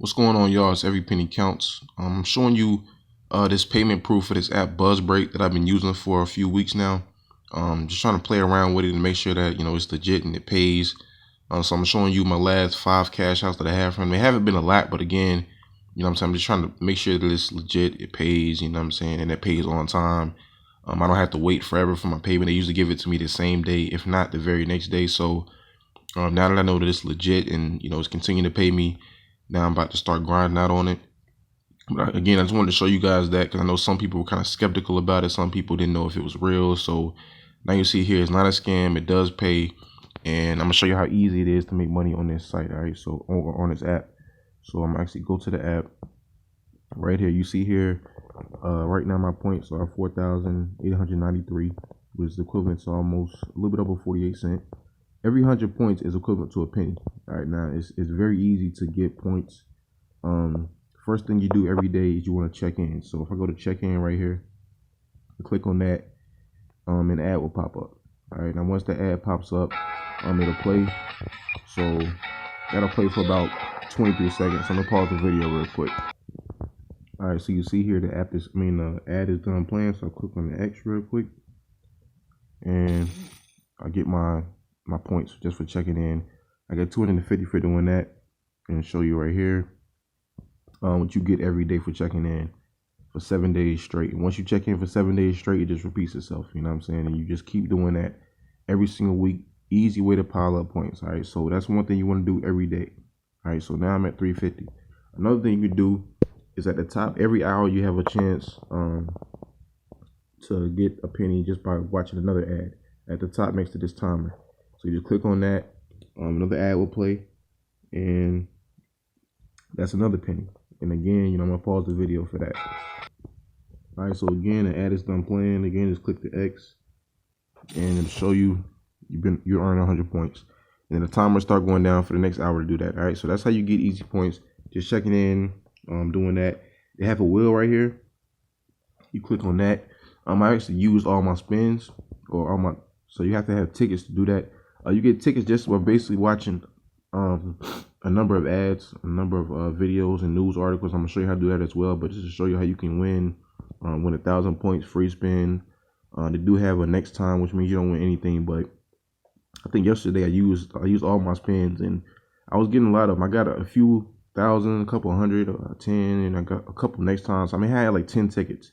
What's going on, y'all? It's Every Penny Counts. I'm showing you this payment proof for this app BuzzBreak that I've been using for a few weeks now. Just trying to play around with it and make sure that it's legit and it pays. So I'm showing you my last 5 cash outs that I have from them. They haven't been a lot, but again, I'm just trying to make sure that it's legit, it pays, and it pays on time. I don't have to wait forever for my payment. They usually give it to me the same day, if not the very next day. So now that I know that it's legit and it's continuing to pay me, now I'm about to start grinding out on it. But again, I just wanted to show you guys that because I know some people were kind of skeptical about it. Some people didn't know if it was real. So now you see here, it's not a scam. It does pay. And I'm going to show you how easy it is to make money on this site. All right, so on this app. So I'm actually go to the app right here. You see here, right now my points are 4,893, which is equivalent to almost a little bit over 48 cents. Every 100 points is equivalent to a penny. All right, now it's very easy to get points. First thing you do every day is you want to check in. So if I go to check in right here, click on that, an ad will pop up. All right, now once the ad pops up, it'll play. So that'll play for about 23 seconds. I'm gonna pause the video real quick. All right, so you see here the ad is done playing. So I'll click on the X real quick, and I get my points just for checking in. I got 250 for doing that, and show you right here what you get every day for checking in for 7 days straight. And once you check in for 7 days straight, it just repeats itself. You know what I'm saying? And you just keep doing that every single week. Easy way to pile up points. All right, so that's one thing you want to do every day. All right, so now I'm at 350. Another thing you can do is at the top, every hour you have a chance to get a penny just by watching another ad at the top next to this timer. So you just click on that, another ad will play, and that's another penny. And again, I'm gonna pause the video for that. All right, so again, the ad is done playing. Again, just click the X, and it'll show you you earn 100 points. And then the timer start going down for the next hour to do that. All right, so that's how you get easy points. Just checking in, doing that. They have a wheel right here. You click on that. I actually used all my spins so you have to have tickets to do that. You get tickets just by basically watching a number of ads, a number of videos and news articles. I'm gonna show you how to do that as well, but just to show you how you can win 1,000 points free spin. They do have a next time, which means you don't win anything, but I think yesterday I used all my spins and I was getting a lot of them. I got a few thousand, a couple hundred, 10, and I got a couple next time. So I had like 10 tickets,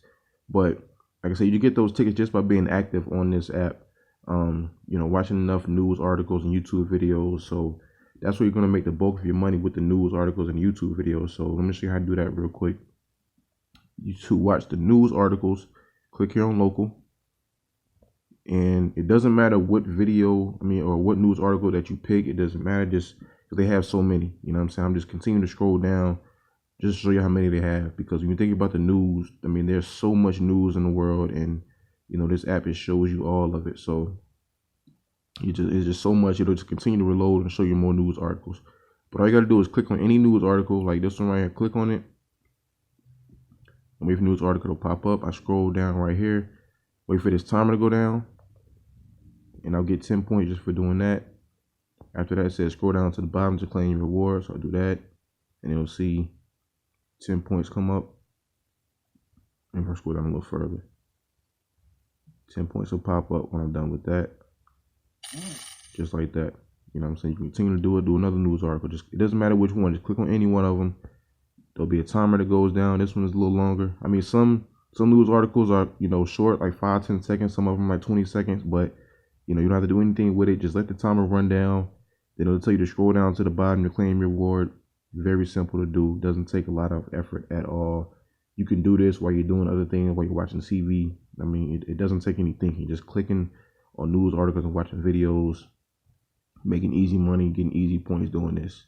but like I said, you get those tickets just by being active on this app. Watching enough news articles and YouTube videos. So that's where you're going to make the bulk of your money, with the news articles and YouTube videos. So let me show you how to do that real quick. You to watch the news articles, click here on local. And it doesn't matter what video, or what news article that you pick. It doesn't matter, just because they have so many. You know what I'm saying? I'm just continuing to scroll down just to show you how many they have. Because when you think about the news, there's so much news in the world, and this app, it shows you all of it. So it's just so much. It'll just continue to reload and show you more news articles. But all you got to do is click on any news article, like this one right here. Click on it. And wait for the news article to pop up. I scroll down right here. Wait for this timer to go down. And I'll get 10 points just for doing that. After that, it says scroll down to the bottom to claim your reward. So I'll do that. And you'll see 10 points come up. And I'll scroll down a little further. 10 points will pop up when I'm done with that. Just like that. You know what I'm saying? You can continue to do it. Do another news article. It doesn't matter which one. Just click on any one of them. There'll be a timer that goes down. This one is a little longer. Some news articles are, short, like 5-10 seconds. Some of them like 20 seconds. But, you don't have to do anything with it. Just let the timer run down. Then it'll tell you to scroll down to the bottom to claim your reward. Very simple to do. Doesn't take a lot of effort at all. You can do this while you're doing other things, while you're watching TV. It doesn't take any thinking. Just clicking on news articles and watching videos, making easy money, getting easy points doing this.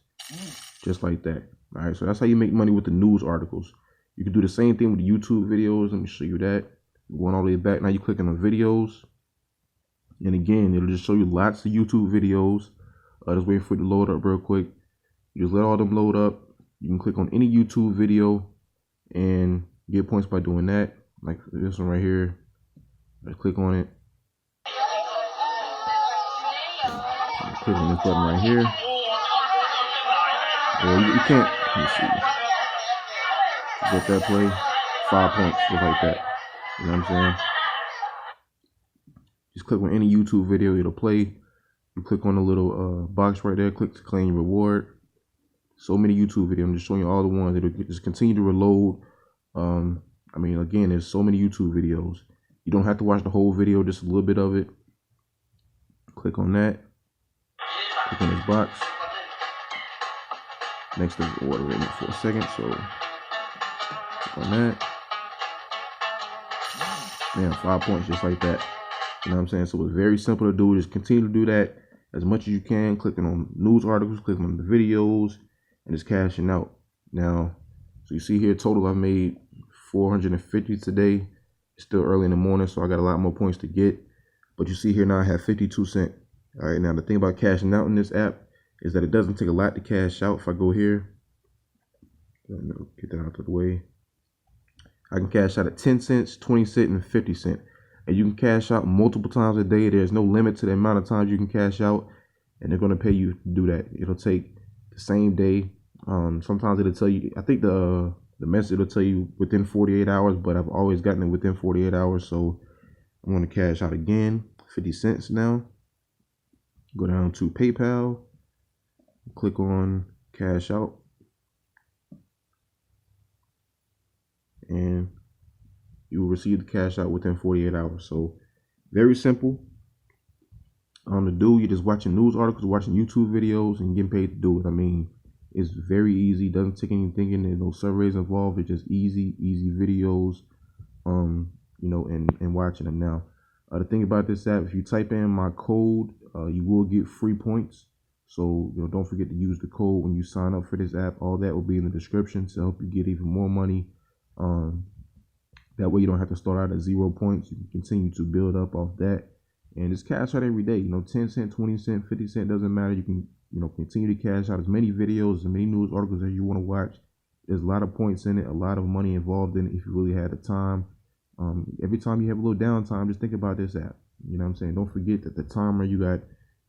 Just like that. All right, so that's how you make money with the news articles. You can do the same thing with the YouTube videos. Let me show you that. Going all the way back. Now you're clicking on videos. And again, it'll just show you lots of YouTube videos. Just wait for it to load up real quick. You just let all them load up. You can click on any YouTube video and get points by doing that. Like this one right here. Just click on it. Click on this button right here. Well, you can't Let me see. Get that play, 5 points, just like that. You know what I'm saying? Just click on any YouTube video, it'll play. You click on the little box right there, click to claim your reward. So many YouTube videos. I'm just showing you all the ones. It'll just continue to reload. I mean, again, there's so many YouTube videos. You don't have to watch the whole video, just a little bit of it. Click on that. Click on this box. Next to the order in for a second. So click on that. Man, 5 points just like that. You know what I'm saying? So it's very simple to do. Just continue to do that as much as you can. Clicking on news articles, clicking on the videos, and just cashing out. Now, so you see here, total I've made 450 today. It's still early in the morning, so I got a lot more points to get. But you see here now I have 52 cents. All right, now the thing about cashing out in this app is that it doesn't take a lot to cash out. If I go here, get that out of the way. I can cash out at 10 cents, 20 cents, and 50 cents. And you can cash out multiple times a day. There's no limit to the amount of times you can cash out, and they're going to pay you to do that. It'll take the same day. Sometimes it'll tell you, I think the message will tell you within 48 hours, but I've always gotten it within 48 hours. So I'm going to cash out again, 50 cents now. Go down to PayPal, click on cash out, and you will receive the cash out within 48 hours. So very simple to do. You're just watching news articles, watching YouTube videos, and getting paid to do it. I mean, it's very easy. Doesn't take any thinking. There's no surveys involved. It's just easy videos, you know, and watching them. Now, the thing about this app, if you type in my code, you will get free points. So, you know, don't forget to use the code when you sign up for this app. All that will be in the description to help you get even more money. That way you don't have to start out at 0 points. You can continue to build up off that. And just cash out every day. You know, 10 cents, 20 cents, 50 cents, doesn't matter. You can, you know, continue to cash out as many videos, as many news articles as you want to watch. There's a lot of points in it, a lot of money involved in it if you really had the time. Every time you have a little downtime, just think about this app. You know what I'm saying? Don't forget that the timer, you got,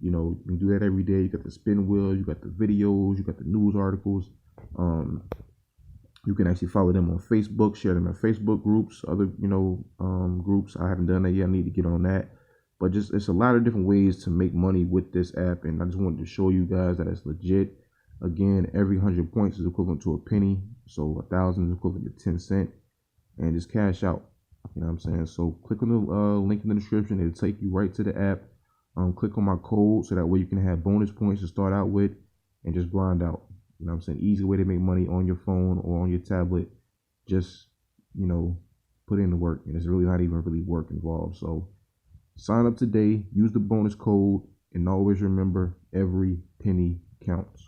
you know, you can do that every day. You got the spin wheel, you got the videos, you got the news articles. You can actually follow them on Facebook, share them in Facebook groups, other, you know, groups. I haven't done that yet. I need to get on that. But just, it's a lot of different ways to make money with this app. And I just wanted to show you guys that it's legit. Again, every 100 points is equivalent to a penny. So 1,000 is equivalent to 10 cents. And just cash out. You know what I'm saying? So click on the link in the description. It'll take you right to the app. Click on my code so that way you can have bonus points to start out with and just grind out. You know what I'm saying? Easy way to make money on your phone or on your tablet. Just, you know, put in the work. And it's really not even really work involved. So sign up today. Use the bonus code. And always remember, every penny counts.